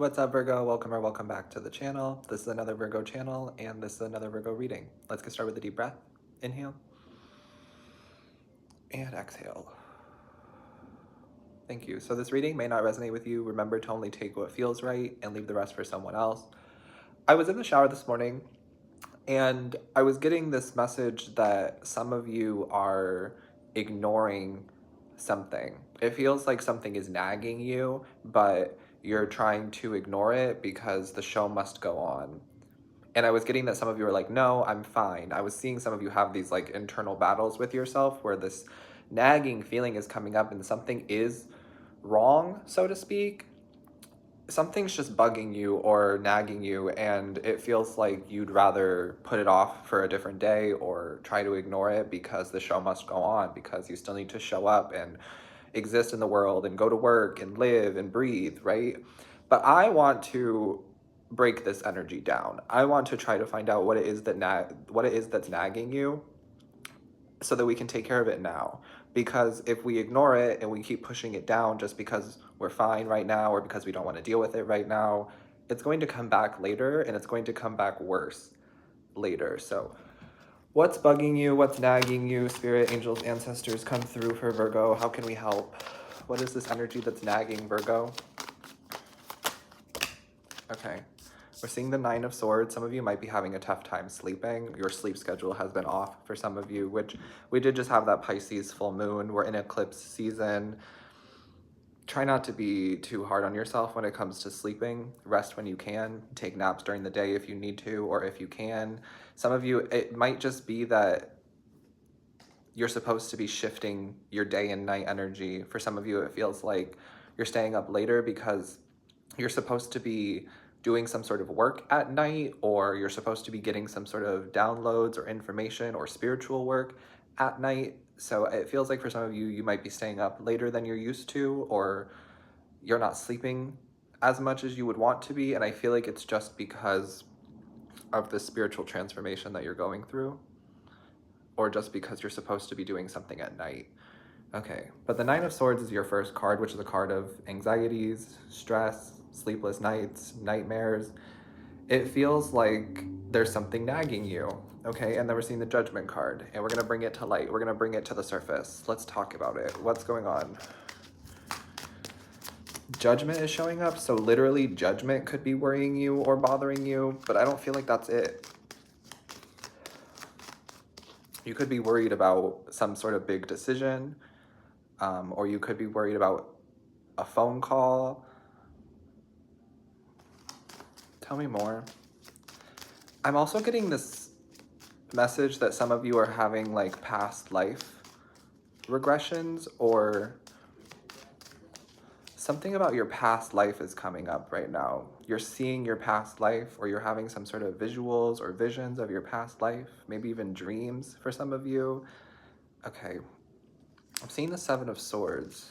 What's up, Virgo? Welcome or welcome back to the channel. This is another Virgo channel, and this is another Virgo reading. Let's get started with a deep breath. Inhale and exhale. Thank you. So this reading may not resonate with you. Remember to only take what feels right and leave the rest for someone else. I was in the shower this morning, and I was getting this message that some of you are ignoring something. It feels like something is nagging you, but you're trying to ignore it because the show must go on. And I was getting that some of you were like, no, I'm fine. I was seeing some of you have these like internal battles with yourself where this nagging feeling is coming up and something is wrong, so to speak. Something's just bugging you or nagging you, and it feels like you'd rather put it off for a different day or try to ignore it because the show must go on, because you still need to show up and exist in the world and go to work and live and breathe, right? But I want to break this energy down. I want to try to find out what it is that's nagging you so that we can take care of it now. Because if we ignore it and we keep pushing it down just because we're fine right now or because we don't want to deal with it right now, it's going to come back later, and it's going to come back worse later. So what's bugging you? What's nagging you? Spirit, angels, ancestors, come through for Virgo. How can we help? What is this energy that's nagging, Virgo? Okay. We're seeing the Nine of Swords. Some of you might be having a tough time sleeping. Your sleep schedule has been off for some of you, which we did just have that Pisces full moon. We're in eclipse season. Try not to be too hard on yourself when it comes to sleeping. Rest when you can. Take naps during the day if you need to, or if you can. Some of you, it might just be that you're supposed to be shifting your day and night energy. For some of you, it feels like you're staying up later because you're supposed to be doing some sort of work at night, or you're supposed to be getting some sort of downloads or information or spiritual work at night. So it feels like for some of you, you might be staying up later than you're used to, or you're not sleeping as much as you would want to be. And I feel like it's just because of the spiritual transformation that you're going through, or just because you're supposed to be doing something at night. Okay, but the Nine of Swords is your first card, which is a card of anxieties, stress, sleepless nights, nightmares. It feels like there's something nagging you, okay? And then we're seeing the Judgment card, and we're gonna bring it to light. We're gonna bring it to the surface. Let's talk about it. What's going on? Judgment is showing up, so literally judgment could be worrying you or bothering you, but I don't feel like that's it. You could be worried about some sort of big decision, or you could be worried about a phone call. Tell me more. I'm also getting this message that some of you are having like past life regressions, or something about your past life is coming up right now. You're seeing your past life, or you're having some sort of visuals or visions of your past life, maybe even dreams for some of you. Okay, I'm seeing the Seven of Swords.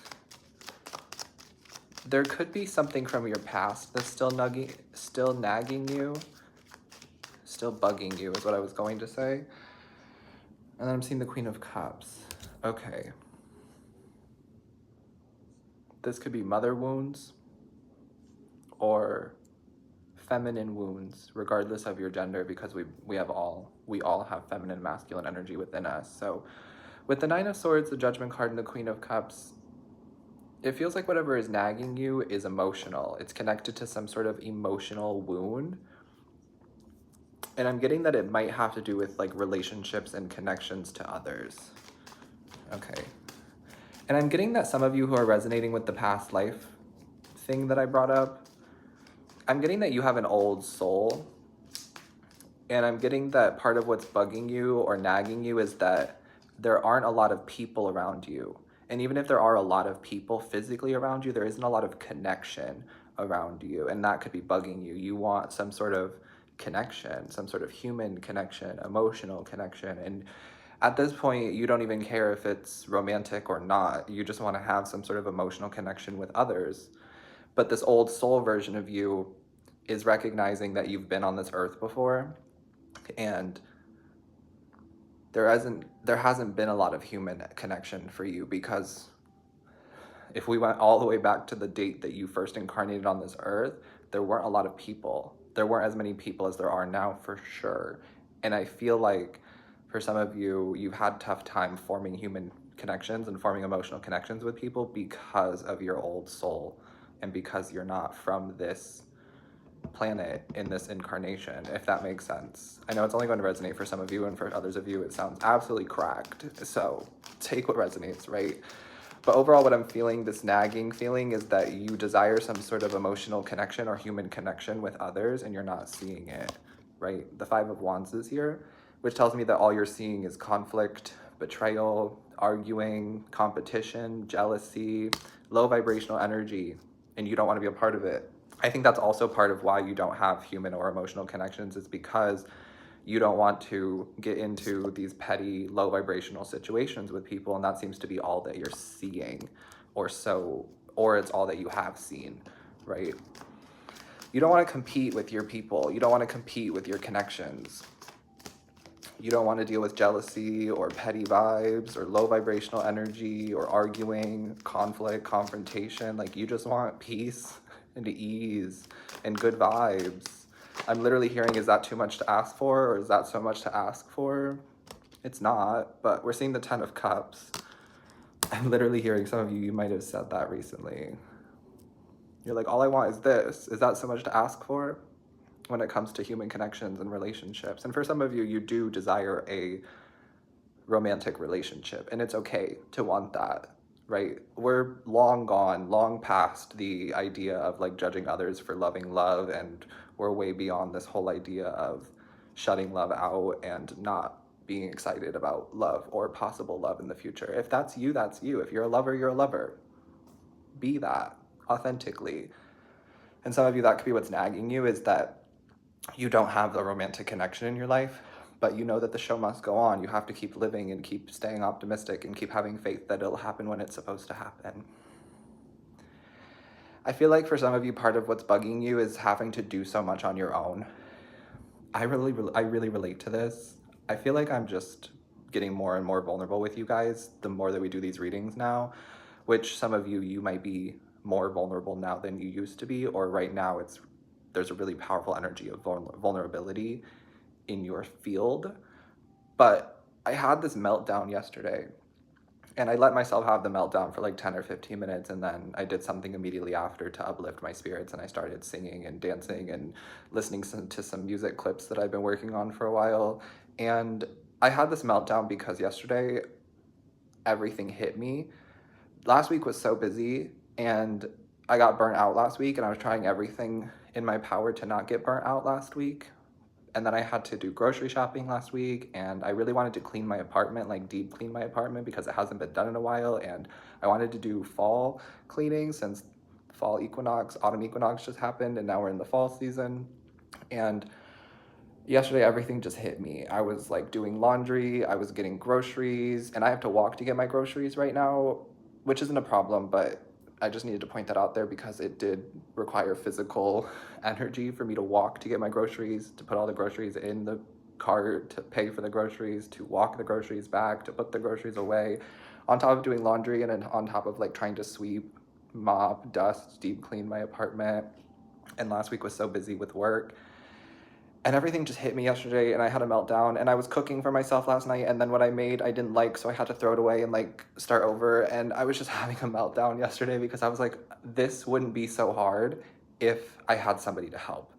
There could be something from your past that's still nagging you, still bugging you is what I was going to say. And then I'm seeing the Queen of Cups. Okay. This could be mother wounds or feminine wounds, regardless of your gender, because we all have feminine and masculine energy within us. So with the Nine of Swords, the Judgment card, and the Queen of Cups, it feels like whatever is nagging you is emotional. It's connected to some sort of emotional wound. And I'm getting that it might have to do with like relationships and connections to others. Okay. And I'm getting that some of you who are resonating with the past life thing that I brought up, I'm getting that you have an old soul. And I'm getting that part of what's bugging you or nagging you is that there aren't a lot of people around you. And even if there are a lot of people physically around you, there isn't a lot of connection around you. And that could be bugging you. You want some sort of connection, some sort of human connection, emotional connection. And at this point, you don't even care if it's romantic or not. You just want to have some sort of emotional connection with others. But this old soul version of you is recognizing that you've been on this earth before, and there hasn't been a lot of human connection for you, because if we went all the way back to the date that you first incarnated on this earth, there weren't a lot of people. There weren't as many people as there are now, for sure. And I feel like for some of you, you've had a tough time forming human connections and forming emotional connections with people because of your old soul and because you're not from this planet in this incarnation, if that makes sense. I know it's only going to resonate for some of you, and for others of you it sounds absolutely cracked, so take what resonates, right? But overall, what I'm feeling, this nagging feeling, is that you desire some sort of emotional connection or human connection with others, and you're not seeing it, right? The Five of Wands is here, which tells me that all you're seeing is conflict, betrayal, arguing, competition, jealousy, low vibrational energy, and you don't want to be a part of it. I think that's also part of why you don't have human or emotional connections, is because you don't want to get into these petty, low vibrational situations with people, and that seems to be all that you're seeing, or it's all that you have seen, right? You don't want to compete with your people. You don't want to compete with your connections. You don't want to deal with jealousy or petty vibes or low vibrational energy or arguing, conflict, confrontation. Like, you just want peace and ease and good vibes. I'm literally hearing, is that too much to ask for, or is that so much to ask for? It's not, but we're seeing the Ten of Cups. I'm literally hearing, some of you, you might have said that recently. You're like, all I want is this. Is that so much to ask for when it comes to human connections and relationships? And for some of you, you do desire a romantic relationship, and it's okay to want that, right? We're long gone, long past the idea of like judging others for loving love, and we're way beyond this whole idea of shutting love out and not being excited about love or possible love in the future. If that's you, that's you. If you're a lover, you're a lover. Be that authentically. And some of you, that could be what's nagging you, is that you don't have the romantic connection in your life, but you know that the show must go on. You have to keep living and keep staying optimistic and keep having faith that it'll happen when it's supposed to happen. I feel like for some of you, part of what's bugging you is having to do so much on your own. I really relate to this. I feel like I'm just getting more and more vulnerable with you guys the more that we do these readings now, which some of you, you might be more vulnerable now than you used to be, or right now there's a really powerful energy of vulnerability in your field. But I had this meltdown yesterday, and I let myself have the meltdown for like 10 or 15 minutes, and then I did something immediately after to uplift my spirits, and I started singing and dancing and listening to some music clips that I've been working on for a while. And I had this meltdown because yesterday everything hit me. Last week was so busy, and I got burnt out last week, and I was trying everything in my power to not get burnt out last week. And then I had to do grocery shopping last week, and I really wanted to clean my apartment, like deep clean my apartment, because it hasn't been done in a while. And I wanted to do fall cleaning since fall equinox, autumn equinox just happened, and now we're in the fall season. And yesterday everything just hit me. I was like doing laundry, I was getting groceries, and I have to walk to get my groceries right now, which isn't a problem, but I just needed to point that out there because it did require physical energy for me to walk to get my groceries, to put all the groceries in the cart, to pay for the groceries, to walk the groceries back, to put the groceries away, on top of doing laundry, and then on top of like trying to sweep, mop, dust, deep clean my apartment. And last week was so busy with work. And everything just hit me yesterday, and I had a meltdown, and I was cooking for myself last night, and then what I made I didn't like, so I had to throw it away and like start over, and I was just having a meltdown yesterday because I was like, this wouldn't be so hard if I had somebody to help,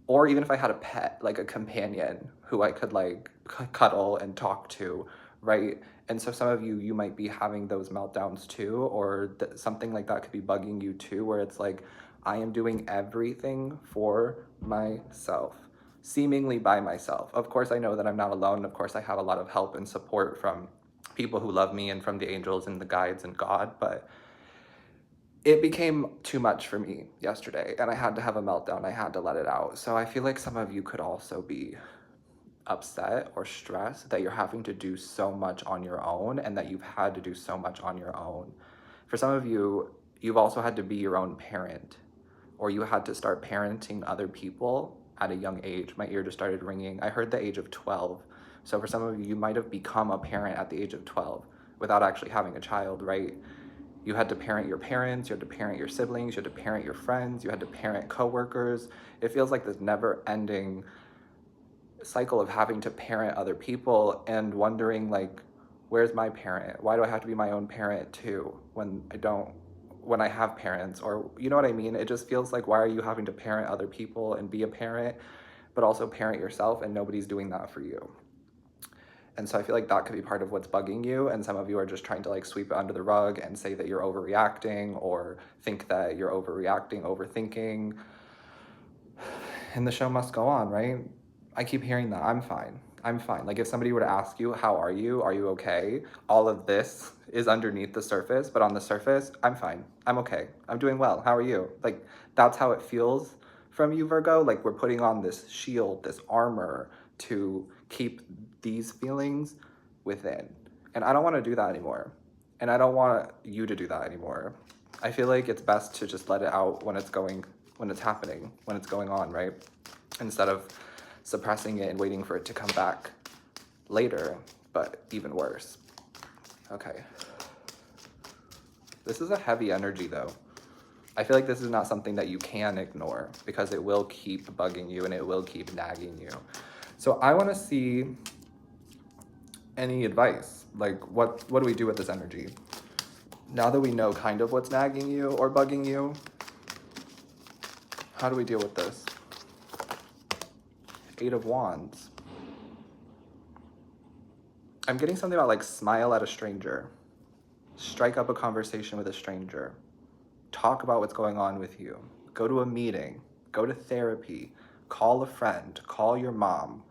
or even if I had a pet, like a companion who I could like cuddle and talk to, right? And so some of you, you might be having those meltdowns too, or something like that could be bugging you too, where it's like, I am doing everything for myself, seemingly by myself. Of course, I know that I'm not alone. Of course, I have a lot of help and support from people who love me and from the angels and the guides and God, but it became too much for me yesterday, and I had to have a meltdown. I had to let it out. So I feel like some of you could also be upset or stressed that you're having to do so much on your own, and that you've had to do so much on your own. For some of you, you've also had to be your own parent, or you had to start parenting other people at a young age. My ear just started ringing. I heard the age of 12. So for some of you, you might have become a parent at the age of 12 without actually having a child, right? You had to parent your parents, you had to parent your siblings, you had to parent your friends, you had to parent coworkers. It feels like this never-ending cycle of having to parent other people and wondering, like, where's my parent? Why do I have to be my own parent too when I have parents? Or, you know what I mean? It just feels like, why are you having to parent other people and be a parent, but also parent yourself, and nobody's doing that for you? And so I feel like that could be part of what's bugging you, and some of you are just trying to like sweep it under the rug and say that you're overreacting, or think that you're overreacting, overthinking. And the show must go on, right? I keep hearing that. I'm fine. I'm fine. Like, if somebody were to ask you, how are you? Are you okay? All of this is underneath the surface, but on the surface, I'm fine. I'm okay. I'm doing well. How are you? Like, that's how it feels from you, Virgo. Like, we're putting on this shield, this armor to keep these feelings within. And I don't want to do that anymore. And I don't want you to do that anymore. I feel like it's best to just let it out when it's happening, when it's going on, right? Instead of suppressing it and waiting for it to come back later, but even worse. Okay. This is a heavy energy though. I feel like this is not something that you can ignore, because it will keep bugging you and it will keep nagging you. So I want to see any advice. Like, what do we do with this energy? Now that we know kind of what's nagging you or bugging you, how do we deal with this? 8 of Wands. I'm getting something about like smile at a stranger. Strike up a conversation with a stranger. Talk about what's going on with you. Go to a meeting. Go to therapy. Call a friend. Call your mom.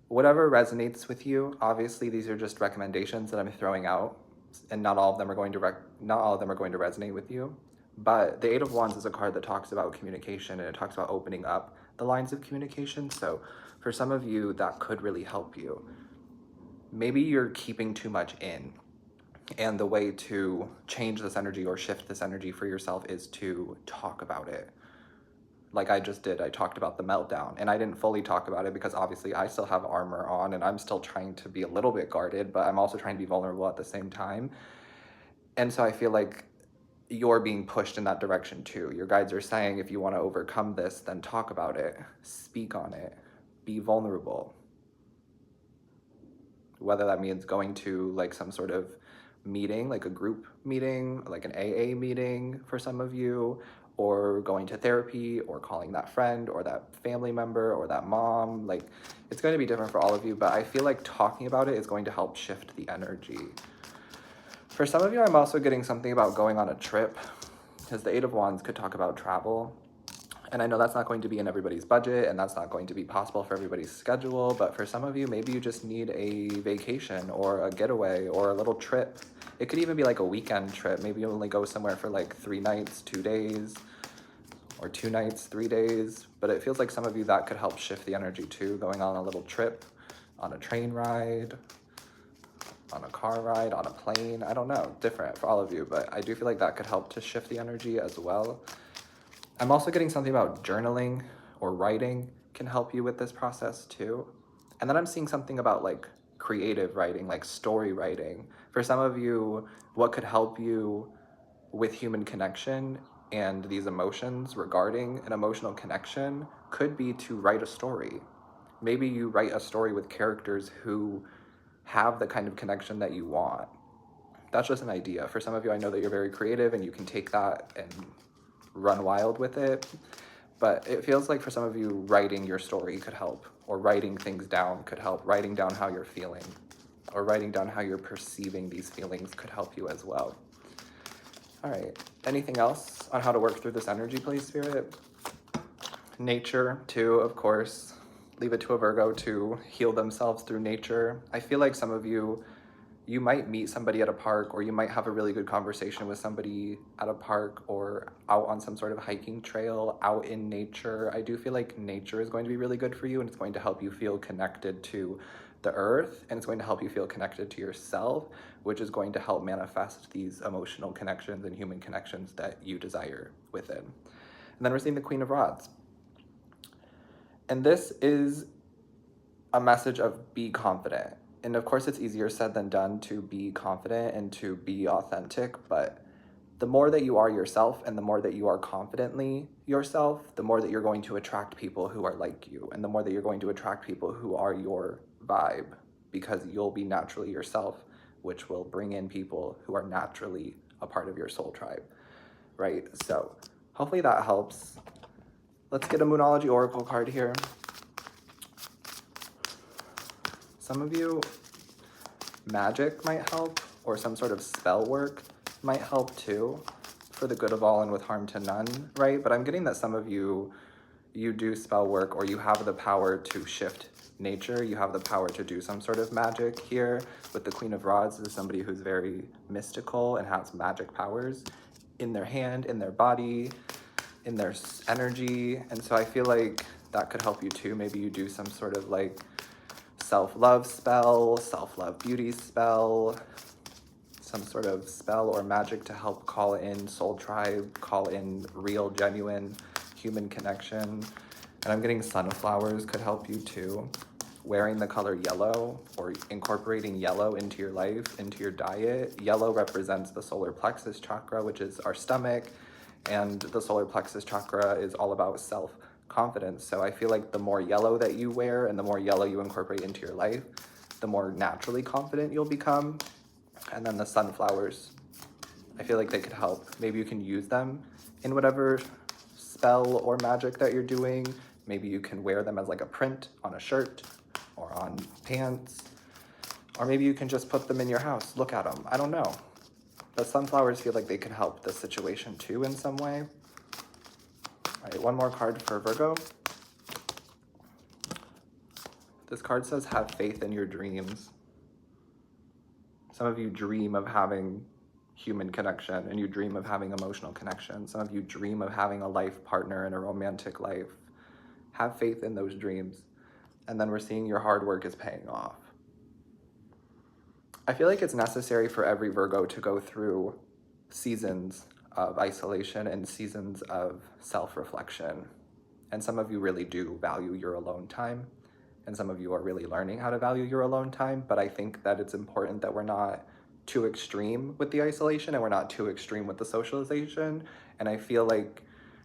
Whatever resonates with you. Obviously, these are just recommendations that I'm throwing out, and not all of them are going to resonate with you. But the 8 of Wands is a card that talks about communication, and it talks about opening up the lines of communication. So for some of you, that could really help you. Maybe you're keeping too much in, and the way to change this energy or shift this energy for yourself is to talk about it. Like I just did. I talked about the meltdown, and I didn't fully talk about it because obviously I still have armor on and I'm still trying to be a little bit guarded, but I'm also trying to be vulnerable at the same time. And so I feel like you're being pushed in that direction too. Your guides are saying, if you want to overcome this, then talk about it, speak on it, be vulnerable. Whether that means going to like some sort of meeting, like a group meeting, like an AA meeting for some of you, or going to therapy, or calling that friend or that family member or that mom. Like, it's going to be different for all of you, but I feel like talking about it is going to help shift the energy. For some of you, I'm also getting something about going on a trip, because the 8 of Wands could talk about travel. And I know that's not going to be in everybody's budget, and that's not going to be possible for everybody's schedule, but for some of you, maybe you just need a vacation or a getaway or a little trip. It could even be like a weekend trip. Maybe you only go somewhere for like 3 nights, 2 days, or 2 nights, 3 days. But it feels like some of you that could help shift the energy too, going on a little trip, on a train ride, on a car ride, on a plane. I don't know, different for all of you, but I do feel like that could help to shift the energy as well. I'm also getting something about journaling or writing can help you with this process too. And then I'm seeing something about like creative writing, like story writing. For some of you, what could help you with human connection and these emotions regarding an emotional connection could be to write a story. Maybe you write a story with characters who have the kind of connection that you want. That's just an idea. For some of you, I know that you're very creative and you can take that and run wild with it, but it feels like for some of you, writing your story could help, or writing things down could help. Writing down how you're feeling, or writing down how you're perceiving these feelings could help you as well. All right, anything else on how to work through this energy, please, Spirit? Nature too, of course. Leave it to a Virgo to heal themselves through nature. I feel like some of you might meet somebody at a park, or you might have a really good conversation with somebody at a park or out on some sort of hiking trail, out in nature. I do feel like nature is going to be really good for you, and it's going to help you feel connected to the earth, and it's going to help you feel connected to yourself, which is going to help manifest these emotional connections and human connections that you desire within. And then we're seeing the Queen of Rods. And this is a message of be confident. And of course, it's easier said than done to be confident and to be authentic, but the more that you are yourself and the more that you are confidently yourself, the more that you're going to attract people who are like you, and the more that you're going to attract people who are your vibe, because you'll be naturally yourself, which will bring in people who are naturally a part of your soul tribe, right? So hopefully that helps. Let's get a Moonology Oracle card here. Some of you, magic might help, or some sort of spell work might help too, for the good of all and with harm to none, right? But I'm getting that some of you do spell work, or you have the power to shift nature. You have the power to do some sort of magic here. With the Queen of Rods, this is somebody who's very mystical and has magic powers in their hand, in their body, in their energy. And so I feel like that could help you too. Maybe you do some sort of like self-love spell, self-love beauty spell, some sort of spell or magic to help call in soul tribe, call in real, genuine human connection. And I'm getting sunflowers could help you too. Wearing the color yellow or incorporating yellow into your life, into your diet. Yellow represents the solar plexus chakra, which is our stomach, and the solar plexus chakra is all about self-confidence. So I feel like the more yellow that you wear and the more yellow you incorporate into your life, the more naturally confident you'll become. And then the sunflowers, I feel like they could help. Maybe you can use them in whatever spell or magic that you're doing. Maybe you can wear them as like a print on a shirt or on pants, or maybe you can just put them in your house, look at them. I don't know. But sunflowers feel like they could help the situation too in some way. All right, one more card for Virgo. This card says, have faith in your dreams. Some of you dream of having human connection, and you dream of having emotional connection. Some of you dream of having a life partner in a romantic life. Have faith in those dreams. And then we're seeing your hard work is paying off. I feel like it's necessary for every Virgo to go through seasons of isolation and seasons of self-reflection. And some of you really do value your alone time. And some of you are really learning how to value your alone time. But I think that it's important that we're not too extreme with the isolation and we're not too extreme with the socialization. And I feel like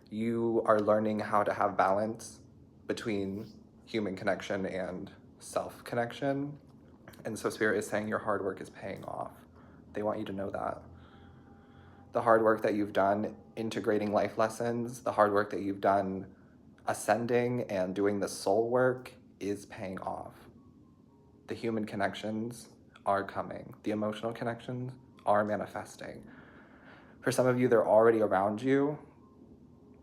you are learning how to have balance between human connection and self-connection. And so Spirit is saying your hard work is paying off. They want you to know that. The hard work that you've done integrating life lessons, the hard work that you've done ascending and doing the soul work is paying off. The human connections are coming. The emotional connections are manifesting. For some of you, they're already around you.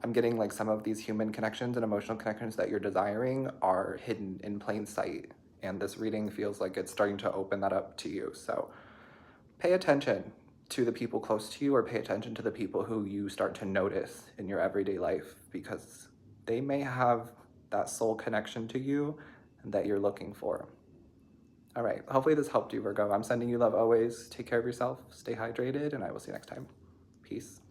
I'm getting like some of these human connections and emotional connections that you're desiring are hidden in plain sight. And this reading feels like it's starting to open that up to you. So pay attention to the people close to you, or pay attention to the people who you start to notice in your everyday life, because they may have that soul connection to you that you're looking for. All right, hopefully this helped you, Virgo. I'm sending you love always. Take care of yourself, stay hydrated, and I will see you next time. Peace.